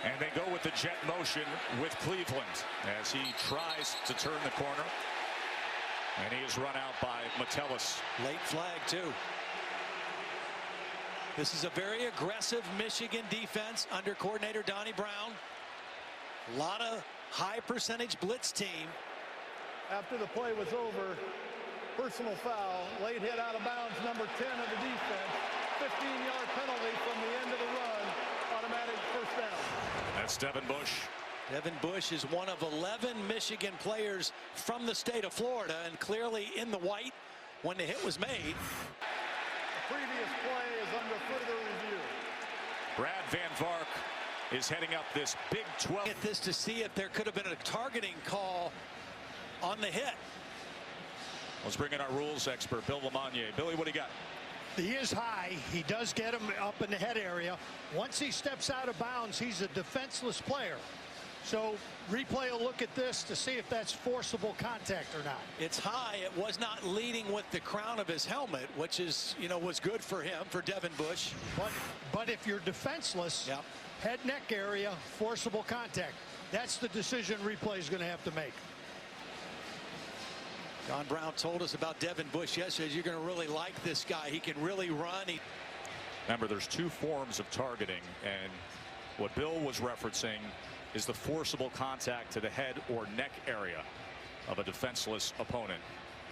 And they go with the jet motion with Cleveland as he tries to turn the corner. And he is run out by Metellus. Late flag, too. This is a very aggressive Michigan defense under coordinator Donnie Brown. A lot of high percentage blitz team. After the play was over, personal foul, late hit out of bounds, number 10 of the defense. 15-yard penalty from the end of the run, automatic first down. That's Devin Bush. Devin Bush is one of 11 Michigan players from the state of Florida, and clearly in the white when the hit was made. The previous play is under further review. Brad Van Vark is heading up this Big 12. At this to see if there could have been a targeting call on the hit. Let's bring in our rules expert, Bill Lamagnier. Billy, what do you got? He is high. He does get him up in the head area. Once he steps out of bounds, he's a defenseless player. So replay will look at this to see if that's forcible contact or not. It's high. It was not leading with the crown of his helmet, which is, was good for him, for Devin Bush. But if you're defenseless, yep. Head neck area, forcible contact. That's the decision replay is going to have to make. Don Brown told us about Devin Bush yesterday. You're going to really like this guy. He can really run. Remember, there's two forms of targeting, and what Bill was referencing is the forcible contact to the head or neck area of a defenseless opponent.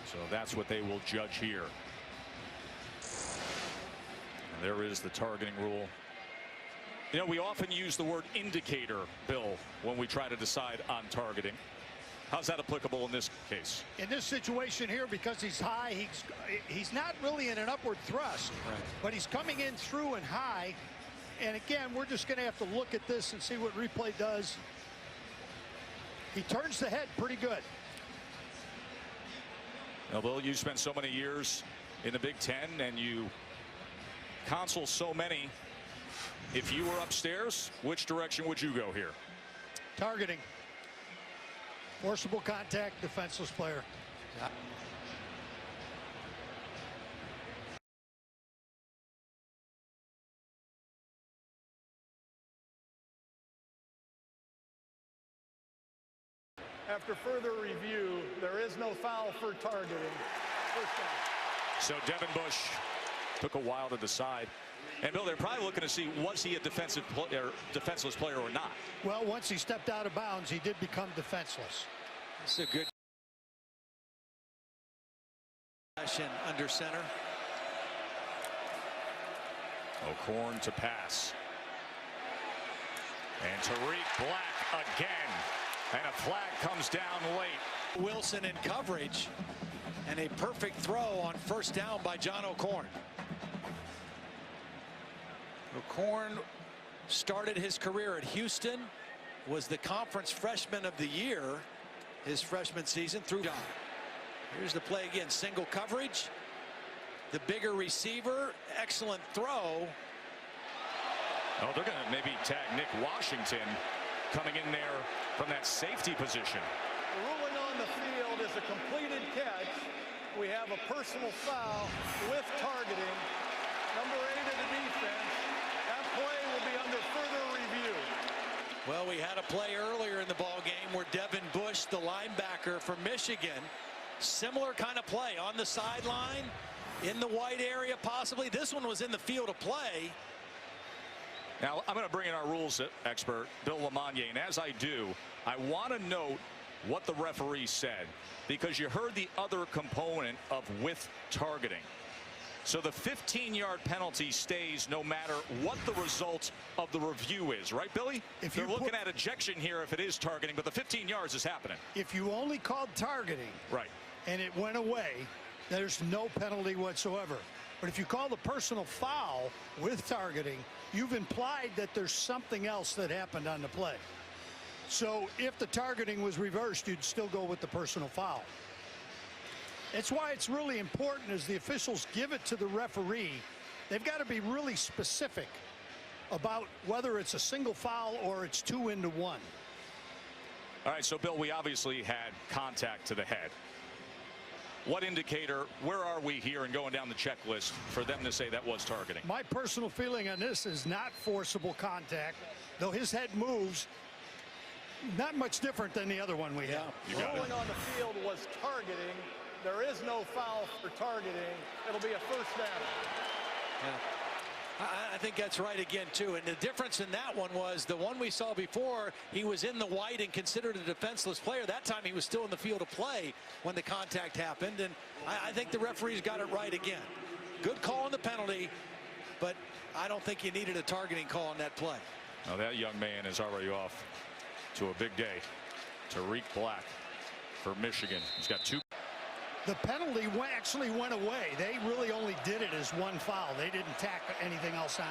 So that's what they will judge here. And there is the targeting rule. We often use the word indicator, Bill, when we try to decide on targeting. How's that applicable in this case? In this situation here, because he's high, he's not really in an upward thrust, right, but he's coming in through and high. And again, we're just going to have to look at this and see what replay does. He turns the head pretty good. Now, Bill, you spent so many years in the Big Ten and you counsel so many. If you were upstairs, which direction would you go here? Targeting. Forcible contact, defenseless player. Yeah. After further review, there is no foul for targeting. First down. So Devin Bush took a while to decide. And Bill, they're probably looking to see, was he a defenseless player or not? Well, once he stepped out of bounds, he did become defenseless. It's a good possession under center. O'Korn to pass. And Tariq Black again. And a flag comes down late. Wilson in coverage. And a perfect throw on first down by John O'Korn. O'Korn started his career at Houston, was the conference freshman of the year his freshman season through John. Here's the play again, single coverage. The bigger receiver, excellent throw. Oh, they're going to maybe tag Nick Washington coming in there from that safety position. The ruling on the field is a completed catch. We have a personal foul with targeting. Number 8 of the defense. That play will be under further review. Well, we had a play earlier in the ball game where Devin Bush, the linebacker for Michigan, similar kind of play on the sideline, in the white area possibly. This one was in the field of play. Now, I'm going to bring in our rules expert, Bill Lamagnier, and as I do, I want to note what the referee said, because you heard the other component of with targeting. So the 15-yard penalty stays no matter what the result of the review is, right, Billy? If they're looking at ejection here if it is targeting, but the 15 yards is happening. If you only called targeting, right, and it went away, there's no penalty whatsoever. But if you call the personal foul with targeting, you've implied that there's something else that happened on the play. So if the targeting was reversed, you'd still go with the personal foul. It's why it's really important as the officials give it to the referee, they've got to be really specific about whether it's a single foul or it's 2 into 1. All right, so Bill, we obviously had contact to the head. What indicator, where are we here and going down the checklist for them to say that was targeting? My personal feeling on this is not forcible contact. though his head moves, not much different than the other one we have. You got Rolling it. on the field was targeting. There is no foul for targeting. It'll be a first down. Yeah. I think that's right again, too. And the difference in that one was the one we saw before, he was in the white and considered a defenseless player. That time he was still in the field of play when the contact happened. And I think the referees got it right again. Good call on the penalty, but I don't think you needed a targeting call on that play. Now that young man is already off to a big day. Tariq Black for Michigan. He's got 2. The penalty actually went away. They really only did it as one foul. They didn't tack anything else on.